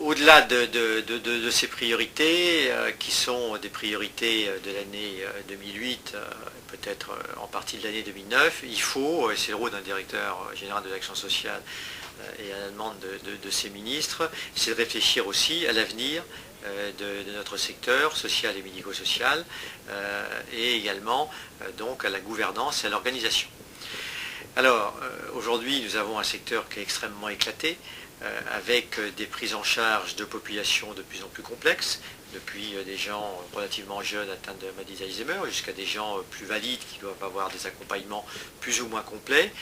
au-delà de ces priorités, qui sont des priorités de l'année 2008, peut-être en partie de l'année 2009, il faut, et c'est le rôle d'un directeur général de l'action sociale et à la demande de ses ministres, c'est de réfléchir aussi à l'avenir de notre secteur social et médico-social, et également donc à la gouvernance et à l'organisation. Alors, aujourd'hui, nous avons un secteur qui est extrêmement éclaté, avec des prises en charge de populations de plus en plus complexes, depuis des gens relativement jeunes atteints de maladie d'Alzheimer jusqu'à des gens plus valides qui doivent avoir des accompagnements plus ou moins complets.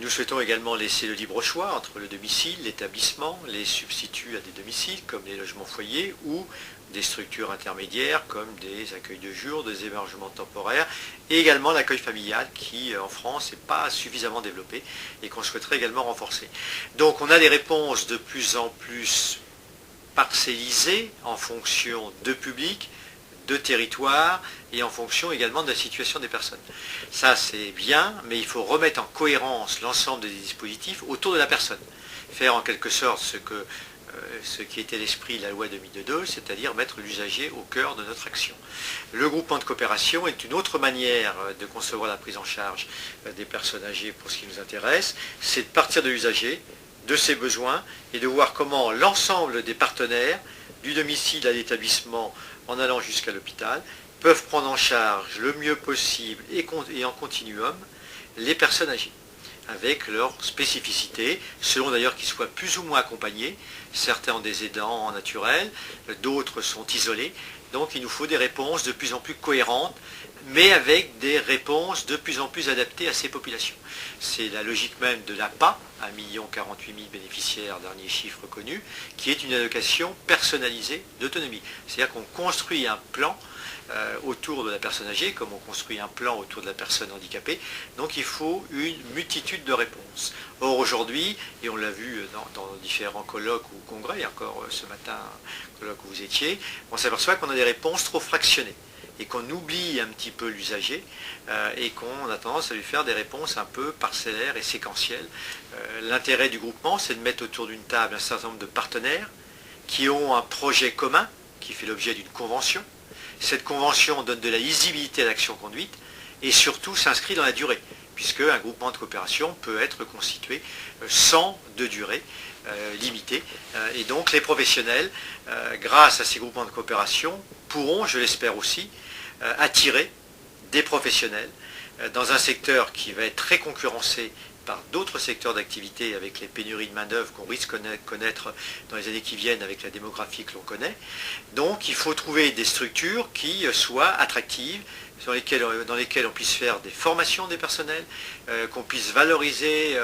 Nous souhaitons également laisser le libre choix entre le domicile, l'établissement, les substituts à des domiciles comme les logements foyers ou des structures intermédiaires comme des accueils de jour, des hébergements temporaires et également l'accueil familial qui en France n'est pas suffisamment développé et qu'on souhaiterait également renforcer. Donc on a des réponses de plus en plus parcellisées en fonction de public, de territoire et en fonction également de la situation des personnes. Ça c'est bien, mais il faut remettre en cohérence l'ensemble des dispositifs autour de la personne. Faire en quelque sorte ce qui était l'esprit de la loi 2002, c'est-à-dire mettre l'usager au cœur de notre action. Le groupement de coopération est une autre manière de concevoir la prise en charge des personnes âgées pour ce qui nous intéresse, c'est de partir de l'usager, de ses besoins, et de voir comment l'ensemble des partenaires, du domicile à l'établissement en allant jusqu'à l'hôpital, peuvent prendre en charge le mieux possible et en continuum les personnes âgées, avec leurs spécificités, selon d'ailleurs qu'ils soient plus ou moins accompagnés. Certains ont des aidants naturels, d'autres sont isolés. Donc il nous faut des réponses de plus en plus cohérentes, mais avec des réponses de plus en plus adaptées à ces populations. C'est la logique même de l'APA, 1,048 million bénéficiaires, dernier chiffre connu, qui est une allocation personnalisée d'autonomie. C'est-à-dire qu'on construit un plan autour de la personne âgée, comme on construit un plan autour de la personne handicapée. Donc il faut une multitude de réponses. Or aujourd'hui, et on l'a vu dans différents colloques ou congrès, encore ce matin, colloque où vous étiez, on s'aperçoit qu'on a des réponses trop fractionnées et qu'on oublie un petit peu l'usager et qu'on a tendance à lui faire des réponses un peu parcellaires et séquentielles. L'intérêt du groupement, c'est de mettre autour d'une table un certain nombre de partenaires qui ont un projet commun qui fait l'objet d'une convention. Cette convention donne de la lisibilité à l'action conduite et surtout s'inscrit dans la durée, puisque un groupement de coopération peut être constitué sans de durée limitée. Et donc les professionnels, grâce à ces groupements de coopération, pourront, je l'espère aussi, attirer des professionnels dans un secteur qui va être très concurrencé par d'autres secteurs d'activité avec les pénuries de main-d'œuvre qu'on risque de connaître dans les années qui viennent avec la démographie que l'on connaît. Donc il faut trouver des structures qui soient attractives, dans lesquelles on puisse faire des formations des personnels, qu'on puisse valoriser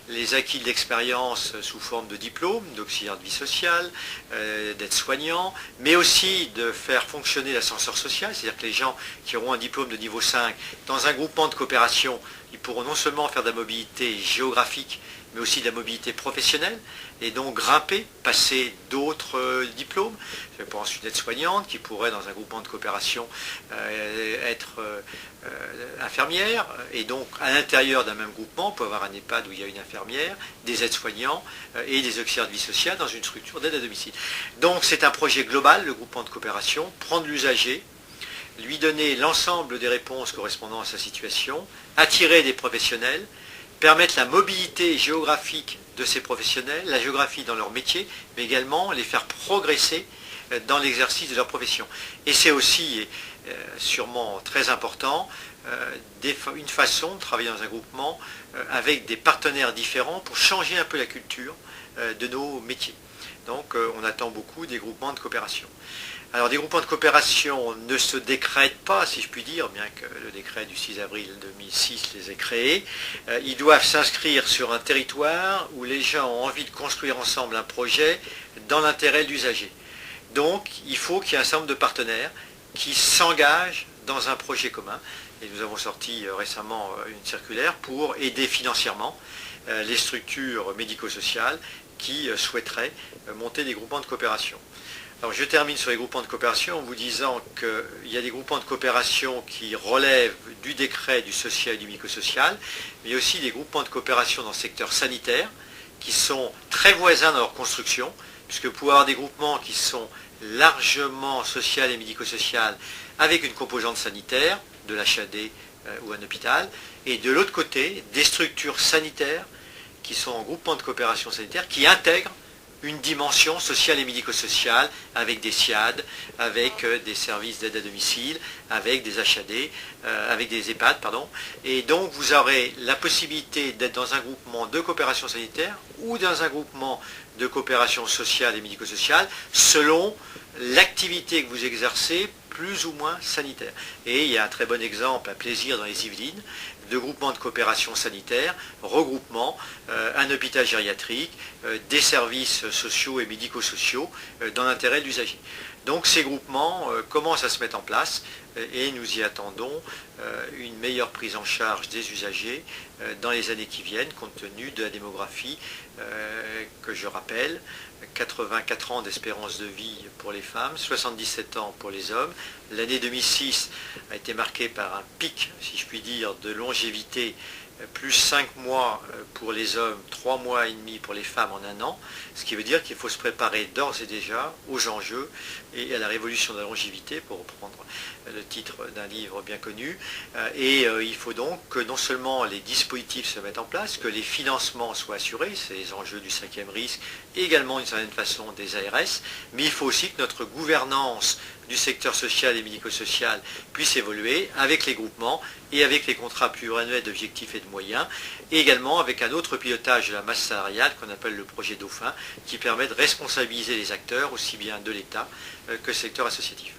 les acquis de l'expérience sous forme de diplôme, d'auxiliaire de vie sociale, d'aide-soignant, mais aussi de faire fonctionner l'ascenseur social, c'est-à-dire que les gens qui auront un diplôme de niveau 5 dans un groupement de coopération, ils pourront non seulement faire de la mobilité géographique, mais aussi de la mobilité professionnelle, et donc grimper, passer d'autres diplômes. Je pense une aide-soignante qui pourrait, dans un groupement de coopération, être infirmière, et donc à l'intérieur d'un même groupement, on peut avoir un EHPAD où il y a une infirmière, des aides-soignants et des auxiliaires de vie sociale dans une structure d'aide à domicile. Donc c'est un projet global, le groupement de coopération, prendre l'usager, lui donner l'ensemble des réponses correspondant à sa situation, attirer des professionnels, permettre la mobilité géographique de ces professionnels, la géographie dans leur métier, mais également les faire progresser dans l'exercice de leur profession. Et c'est aussi, sûrement très important, une façon de travailler dans un groupement avec des partenaires différents pour changer un peu la culture de nos métiers. Donc on attend beaucoup des groupements de coopération. Alors des groupements de coopération ne se décrètent pas, si je puis dire, bien que le décret du 6 avril 2006 les ait créés. Ils doivent s'inscrire sur un territoire où les gens ont envie de construire ensemble un projet dans l'intérêt de l'usager. Donc il faut qu'il y ait un certain nombre de partenaires qui s'engagent dans un projet commun. Et nous avons sorti récemment une circulaire pour aider financièrement les structures médico-sociales qui souhaiteraient monter des groupements de coopération. Alors je termine sur les groupements de coopération en vous disant qu'il y a des groupements de coopération qui relèvent du décret du social et du médico-social, mais il y a aussi des groupements de coopération dans le secteur sanitaire qui sont très voisins dans leur construction, puisque pour avoir des groupements qui sont largement social et médico-social avec une composante sanitaire, de l'HAD ou un hôpital, et de l'autre côté, des structures sanitaires qui sont en groupement de coopération sanitaire, qui intègrent une dimension sociale et médico-sociale avec des SIAD, avec des services d'aide à domicile, avec des HAD, avec des EHPAD, pardon. Et donc vous aurez la possibilité d'être dans un groupement de coopération sanitaire ou dans un groupement de coopération sociale et médico-sociale selon l'activité que vous exercez plus ou moins sanitaire. Et il y a un très bon exemple à Plaisir dans les Yvelines, de groupements de coopération sanitaire, regroupement, un hôpital gériatrique, des services sociaux et médico-sociaux dans l'intérêt de l'usager. Donc ces groupements commencent à se mettre en place et nous y attendons une meilleure prise en charge des usagers dans les années qui viennent, compte tenu de la démographie que je rappelle, 84 ans d'espérance de vie pour les femmes, 77 ans pour les hommes. L'année 2006 a été marquée par un pic, si je puis dire, de longévité, plus 5 mois pour les hommes, 3 mois et demi pour les femmes en un an, ce qui veut dire qu'il faut se préparer d'ores et déjà aux enjeux et à la révolution de la longévité, pour reprendre le titre d'un livre bien connu. Et il faut donc que non seulement les dispositifs se mettent en place, que les financements soient assurés, c'est les enjeux du 5e risque, et également d'une certaine façon des ARS, mais il faut aussi que notre gouvernance du secteur social et médico-social puisse évoluer avec les groupements et avec les contrats pluriannuels d'objectifs et de moyens, et également avec un autre pilotage de la masse salariale qu'on appelle le projet Dauphin, qui permet de responsabiliser les acteurs, aussi bien de l'État que le secteur associatif.